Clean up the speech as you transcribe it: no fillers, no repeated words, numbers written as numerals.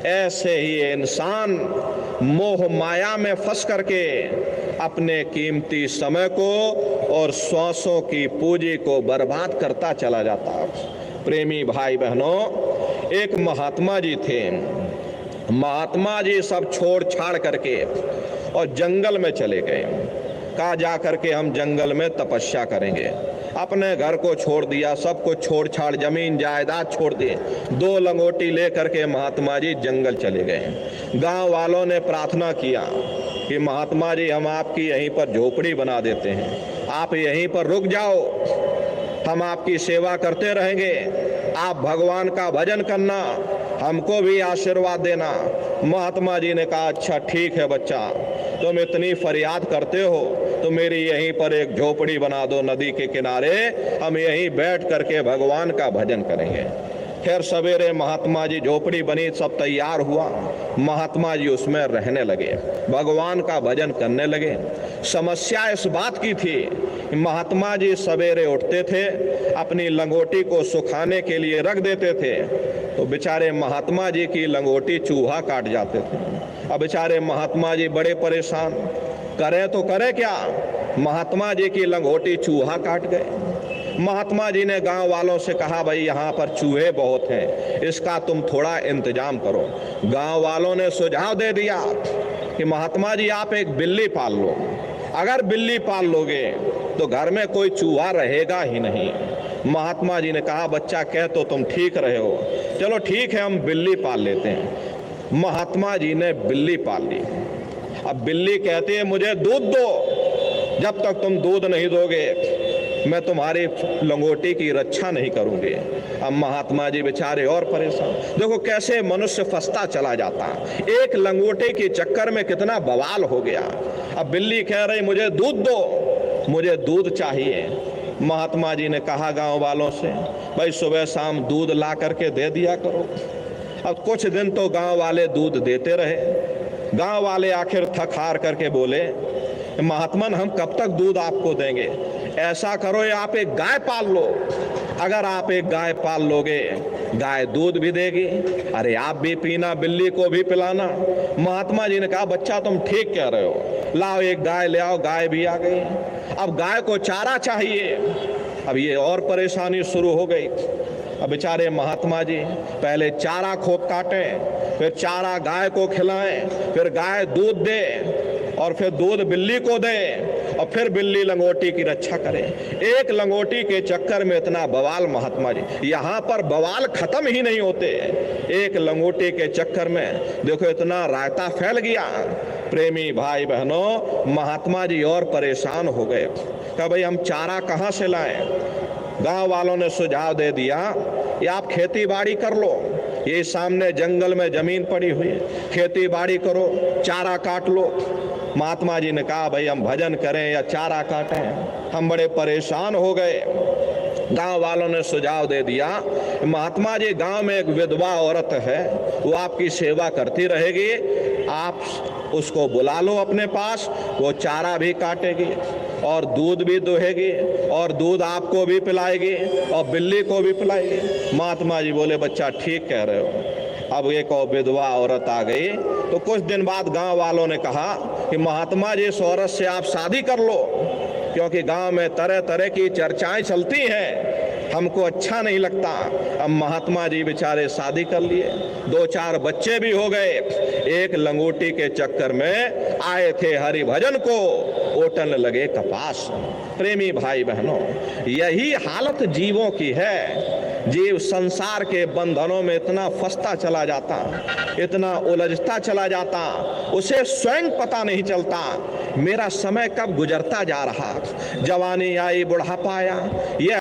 ऐसे ही इंसान मोह माया में फंस करके अपने कीमती समय को और श्वासों की पूंजी को बर्बाद करता चला जाता। प्रेमी भाई बहनों, एक महात्मा जी थे। महात्मा जी सब छोड़ छाड़ करके और जंगल में चले गए। कहा जा करके हम जंगल में तपस्या करेंगे। अपने घर को छोड़ दिया, सब कुछ छोड़ छाड़, जमीन जायदाद छोड़ दिए। 2 लंगोटी लेकर के महात्मा जी जंगल चले गए। गांव वालों ने प्रार्थना किया कि महात्मा जी हम आपकी यहीं पर झोपड़ी बना देते हैं, आप यहीं पर रुक जाओ, हम आपकी सेवा करते रहेंगे, आप भगवान का भजन करना, हमको भी आशीर्वाद देना। महात्मा जी ने कहा अच्छा ठीक है बच्चा, तुम इतनी फरियाद करते हो तो मेरी यहीं पर एक झोपड़ी बना दो नदी के किनारे, हम यहीं बैठ करके भगवान का भजन करेंगे। खैर सवेरे महात्मा जी झोपड़ी बनी, सब तैयार हुआ, महात्मा जी उसमें रहने लगे, भगवान का भजन करने लगे। समस्या इस बात की थी, महात्मा जी सवेरे उठते थे, अपनी लंगोटी को सुखाने के लिए रख देते थे, तो बेचारे महात्मा जी की लंगोटी चूहा काट जाते थे। अब बेचारे महात्मा जी बड़े परेशान, करें तो करें क्या, महात्मा जी की लंगोटी चूहा काट गए। महात्मा जी ने गांव वालों से कहा भाई यहाँ पर चूहे बहुत हैं, इसका तुम थोड़ा इंतजाम करो। गांव वालों ने सुझाव दे दिया कि महात्मा जी आप एक बिल्ली पाल लो, अगर बिल्ली पाल लोगे तो घर में कोई चूहा रहेगा ही नहीं। महात्मा जी ने कहा बच्चा कह तो तुम ठीक रहे हो, चलो ठीक है हम बिल्ली पाल लेते हैं। महात्मा जी ने बिल्ली पाल ली। अब बिल्ली कहती है मुझे दूध दो, जब तक तुम दूध नहीं दोगे मैं तुम्हारी लंगोटी की रक्षा नहीं करूंगी। अब महात्मा जी बेचारे और परेशान, देखो कैसे मनुष्य फंसता चला जाता, एक लंगोटी के चक्कर में कितना बवाल हो गया। अब बिल्ली कह रही मुझे दूध दो, मुझे दूध चाहिए। महात्मा जी ने कहा गांव वालों से भाई सुबह शाम दूध ला करके दे दिया करो। अब कुछ दिन तो गांव वाले दूध देते रहे। गांव वाले आखिर थक हार करके बोले महात्मन हम कब तक दूध आपको देंगे, ऐसा करो ये आप एक गाय पाल लो, अगर आप एक गाय पाल लोगे गाय दूध भी देगी, अरे आप भी पीना, बिल्ली को भी पिलाना। महात्मा जी ने कहा बच्चा तुम ठीक कह रहे हो, लाओ एक गाय ले आओ। गाय भी आ गई। अब गाय को चारा चाहिए। अब ये और परेशानी शुरू हो गई। अब बेचारे महात्मा जी पहले चारा खोप काटें, फिर चारा गाय को खिलाएं, फिर गाय दूध दे और फिर दूध बिल्ली को दे और फिर बिल्ली लंगोटी की रक्षा करे। एक लंगोटी के चक्कर में इतना बवाल महात्मा जी, यहाँ पर बवाल खत्म ही नहीं होते। एक लंगोटी के चक्कर में देखो इतना रायता फैल गया। प्रेमी भाई बहनों, महात्मा जी और परेशान हो गए। कहा भाई हम चारा कहाँ से लाएं। गांव वालों ने सुझाव दे दिया ये आप खेती बाड़ी कर लो, ये सामने जंगल में जमीन पड़ी हुई है, खेती बाड़ी करो, चारा काट लो। महात्मा जी ने कहा भाई हम भजन करें या चारा काटें, हम बड़े परेशान हो गए। गांव वालों ने सुझाव दे दिया महात्मा जी गांव में एक विधवा औरत है, वो आपकी सेवा करती रहेगी, आप उसको बुला लो अपने पास, वो चारा भी काटेगी और दूध भी दुहेगी और दूध आपको भी पिलाएगी और बिल्ली को भी पिलाएगी। महात्मा जी बोले बच्चा ठीक कह रहे हो। अब एक और विधवा औरत आ गई। तो कुछ दिन बाद गांव वालों ने कहा कि महात्मा जी इस औरत से आप शादी कर लो, क्योंकि गांव में तरह तरह की चर्चाएं चलती हैं, हमको अच्छा नहीं लगता। अब महात्मा जी बेचारे शादी कर लिए, 2-4 बच्चे भी हो गए। एक लंगोटी के चक्कर में आए थे हरि भजन को, ओटन लगे कपास। प्रेमी भाई बहनों, यही हालत जीवों की है। जीव संसार के बंधनों में इतना फंसता चला जाता, इतना उलझता चला जाता, उसे स्वयं पता नहीं चलता मेरा समय कब गुजरता जा रहा। जवानी आई, बुढ़ापा आया, ये